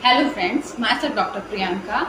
Hello friends, myself doctor Priyanka.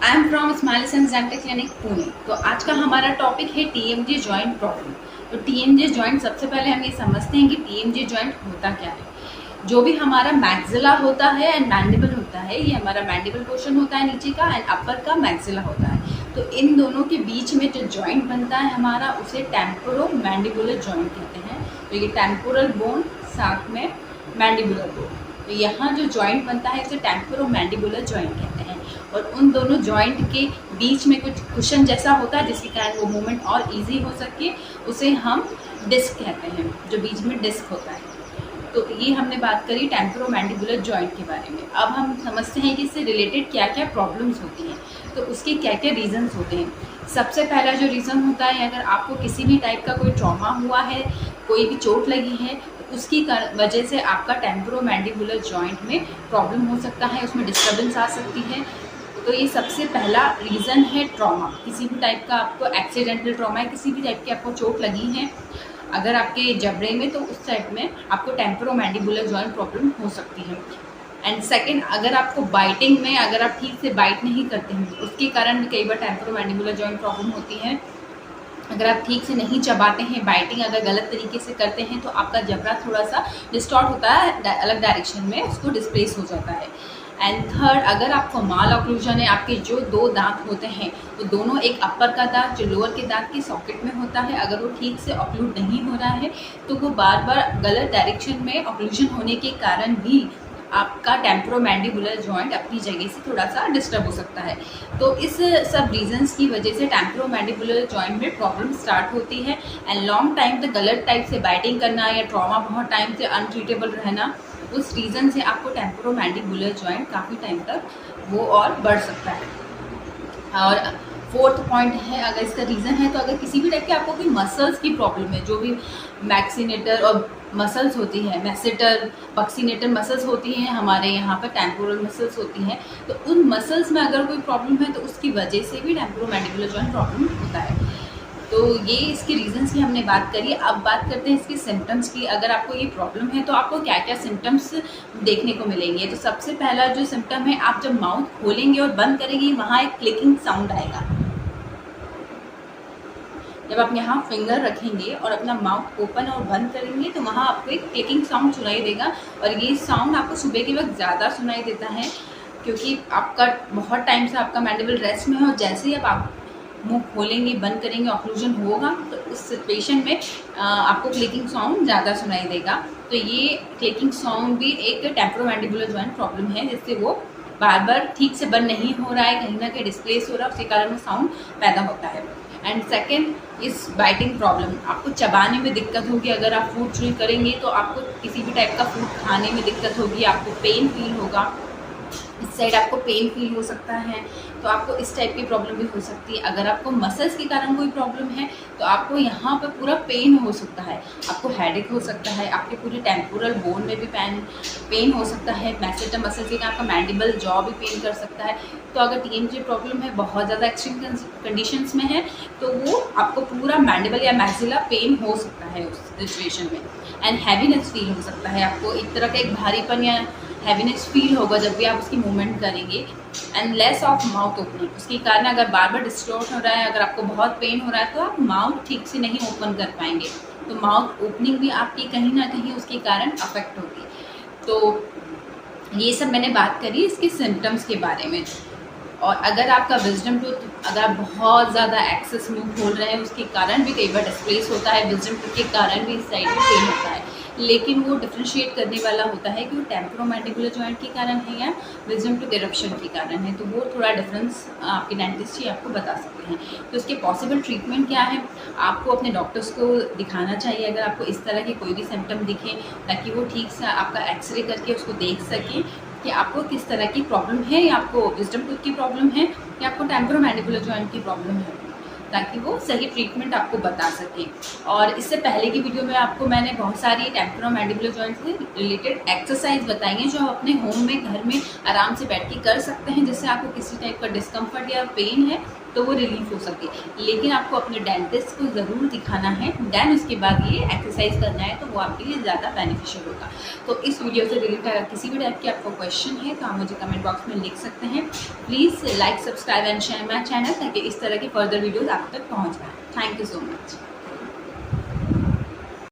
I am from smiles and dental clinic Pune. तो आज का हमारा टॉपिक है टीएमजे जॉइंट प्रॉब्लम। तो टीएमजे जॉइंट, सबसे पहले हम ये समझते हैं कि टीएमजे जॉइंट होता क्या है। जो भी हमारा मैक्सिला होता है एंड मैंडिबल होता है, ये हमारा मैंडिबल पोर्शन होता है नीचे का, एंड अपर का मैक्सिला होता है। तो इन दोनों के बीच में जो जॉइंट बनता है हमारा, उसे टेम्पोरो मैंडिबुलर जॉइंट कहते हैं। तो ये टेम्पोरल बोन साथ में मैंडिबुलर बोन, तो यहाँ जो जॉइंट बनता है इसे टेम्पोरो मैंडिबुलर जॉइंट कहते हैं। और उन दोनों जॉइंट के बीच में कुछ कुशन जैसा होता है जिसके कारण वो मूवमेंट और इजी हो सके, उसे हम डिस्क कहते हैं, जो बीच में डिस्क होता है। तो ये हमने बात करी टेम्पोरो मैंडिबुलर जॉइंट के बारे में। अब हम समझते हैं कि इससे रिलेटेड क्या क्या प्रॉब्लम्स होती हैं, तो उसके क्या क्या रीजंस होते हैं। सबसे पहला जो रीज़न होता है, अगर आपको किसी भी टाइप का कोई ट्रॉमा हुआ है, कोई भी चोट लगी है, तो उसकी वजह से आपका टेम्पोरो मैंडिबुलर जॉइंट में प्रॉब्लम हो सकता है, उसमें डिस्टर्बेंस आ सकती है। तो ये सबसे पहला रीज़न है ट्रॉमा। किसी भी टाइप का आपको एक्सीडेंटल ट्रॉमा है, किसी भी टाइप की आपको चोट लगी है अगर आपके जबड़े में, तो उस टाइप में आपको टेम्पोरो मैंडिबुलर जॉइंट प्रॉब्लम हो सकती है। एंड सेकेंड, अगर आपको बाइटिंग में, अगर आप ठीक से बाइट नहीं करते हैं, उसके कारण भी कई बार टेम्पोरो मैंडिबुलर जॉइंट प्रॉब्लम होती है। अगर आप ठीक से नहीं चबाते हैं, बाइटिंग अगर गलत तरीके से करते हैं, तो आपका जबड़ा थोड़ा सा डिस्टॉर्ट होता है, अलग डायरेक्शन में उसको डिस्प्लेस हो जाता है। एंड थर्ड, अगर आपको माल ऑक्लूजन है, आपके जो दो दांत होते हैं, तो दोनों, एक अपर का दांत जो लोअर के दांत की सॉकेट में होता है, अगर वो ठीक से ऑक्लूड नहीं हो रहा है, तो वो बार बार गलत डायरेक्शन में ऑक्लूजन होने के कारण भी आपका टेम्पोरो मैंडिबुलर जॉइंट अपनी जगह से थोड़ा सा डिस्टर्ब हो सकता है। तो इस सब रीजंस की वजह से टेम्पोरो मैंडिबुलर जॉइंट में प्रॉब्लम स्टार्ट होती है। एंड लॉन्ग टाइम तक गलत टाइप से बाइटिंग करना या ट्रॉमा बहुत टाइम से अनट्रीटेबल रहना, उस रीज़न से आपको टेम्पोरो मैंडिबुलर जॉइंट काफ़ी टाइम तक वो और बढ़ सकता है। और फोर्थ पॉइंट है, अगर इसका रीज़न है, तो अगर किसी भी टाइप के आपको कोई मसल्स की प्रॉब्लम है, जो भी मैक्सिनेटर और मसल्स होती है, मैसेटर बक्सीनेटर मसल्स होती हैं, हमारे यहाँ पर टेम्पोरल मसल्स होती हैं, तो उन मसल्स में अगर कोई प्रॉब्लम है, तो उसकी वजह से भी टेम्पोरो मैंडिबुलर जॉइंट प्रॉब्लम होता है। तो ये इसके रीजंस की हमने बात करी। अब बात करते हैं इसके सिम्टम्स की। अगर आपको ये प्रॉब्लम है, तो आपको क्या क्या सिम्टम्स देखने को मिलेंगे। तो सबसे पहला जो सिम्टम है, आप जब माउथ खोलेंगे और बंद करेंगे, वहाँ एक क्लिकिंग साउंड आएगा। जब आप यहाँ फिंगर रखेंगे और अपना माउथ ओपन और बंद करेंगे, तो वहाँ आपको एक क्लिकिंग साउंड सुनाई देगा। और ये साउंड आपको सुबह के वक्त ज़्यादा सुनाई देता है, क्योंकि आपका बहुत टाइम से आपका मैंडिबल रेस्ट में है, और जैसे ही आप मुंह खोलेंगे, बंद करेंगे, ऑक्लूजन होगा, तो उस सिचुएशन में आपको क्लिकिंग साउंड ज़्यादा सुनाई देगा। तो ये क्लिकिंग साउंड भी एक टेम्पोरो मैंडिबुलर जॉइंट प्रॉब्लम है, जिससे वो बार बार ठीक से बंद नहीं हो रहा है, कहीं ना कहीं डिस्प्लेस हो रहा है, उसके कारण वो साउंड पैदा होता है। एंड सेकेंड, इस बाइटिंग प्रॉब्लम, आपको चबाने में दिक्कत होगी। अगर आप फूड च्यूइंग करेंगे, तो आपको किसी भी टाइप का फूड खाने में दिक्कत होगी, आपको पेन फील होगा, इस साइड आपको पेन फील हो सकता है, तो आपको इस टाइप की प्रॉब्लम भी हो सकती है। अगर आपको मसल्स के कारण कोई प्रॉब्लम है, तो आपको यहाँ पर पूरा पेन हो सकता है, आपको हेडेक हो सकता है, आपके पूरे टेम्पोरल बोन में भी पेन हो सकता है, मैसेटर मसल के कारण आपका मैंडिबल जॉ भी पेन कर सकता है। तो अगर टीएमजे प्रॉब्लम है, बहुत ज़्यादा एक्सट्रीम कंडीशंस में है, तो वो आपको पूरा मैंडिबल या मैक्सिला पेन हो सकता है उस सिचुएशन में। एंड हैवीनेस फील हो सकता है, आपको एक तरह का एक भारीपन या हैवीनेस फील होगा जब भी आप उसकी मूवमेंट करेंगे। And less of mouth opening, उसके कारण अगर बार बार डिस्टॉर्ट हो रहा है, अगर आपको बहुत पेन हो रहा है, तो आप माउथ ठीक से नहीं ओपन कर पाएंगे, तो माउथ ओपनिंग भी आपकी कहीं ना कहीं उसके कारण अफेक्ट होगी। तो ये सब मैंने बात करी इसके सिम्टम्स के बारे में। और अगर आपका विजडम टूथ, अगर आप बहुत ज़्यादा एक्सेस मुंह खोल रहे हैं, उसके कारण भी कई बार डिस्प्लेस होता है, विजडम टूथ के कारण भी इस साइड में पेन होता है, लेकिन वो डिफ्रेंशिएट करने वाला होता है कि वो टेम्पोरो मैंडिबुलर जॉइंट के कारण है या विजडम टूथ इरप्शन के कारण है। तो वो थोड़ा डिफरेंस आपके डेंटिस्ट ही आपको बता सकते हैं। तो इसके पॉसिबल ट्रीटमेंट क्या है, आपको अपने डॉक्टर्स को दिखाना चाहिए अगर आपको इस तरह के कोई भी सिम्टम दिखें, ताकि वो ठीक से आपका एक्सरे करके उसको देख सकें कि आपको किस तरह की प्रॉब्लम है, या आपको विजडम टूथ की प्रॉब्लम है, या आपको टेम्पोरो मैंडिबुलर जॉइंट की प्रॉब्लम है, ताकि वो सही ट्रीटमेंट आपको बता सकें। और इससे पहले की वीडियो में आपको मैंने बहुत सारी टेम्पोरो मैंडिबुलर जॉइंट से रिलेटेड एक्सरसाइज बताई हैं, जो आप अपने होम में, घर में आराम से बैठ के कर सकते हैं, जिससे आपको किसी टाइप का डिस्कम्फर्ट या पेन है तो वो रिलीफ हो सके। लेकिन आपको अपने डेंटिस्ट को ज़रूर दिखाना है, देन उसके बाद ये एक्सरसाइज करना है, तो वो आपके लिए ज़्यादा बेनिफिशियल होगा। तो इस वीडियो से रिलेटेड अगर किसी भी टाइप की आपको क्वेश्चन है तो आप मुझे कमेंट बॉक्स में लिख सकते हैं। Please like, subscribe and share my channel, ताकि इस तरह की फर्दर वीडियोज़ आप तक पहुँच पाएँ। Thank you so much.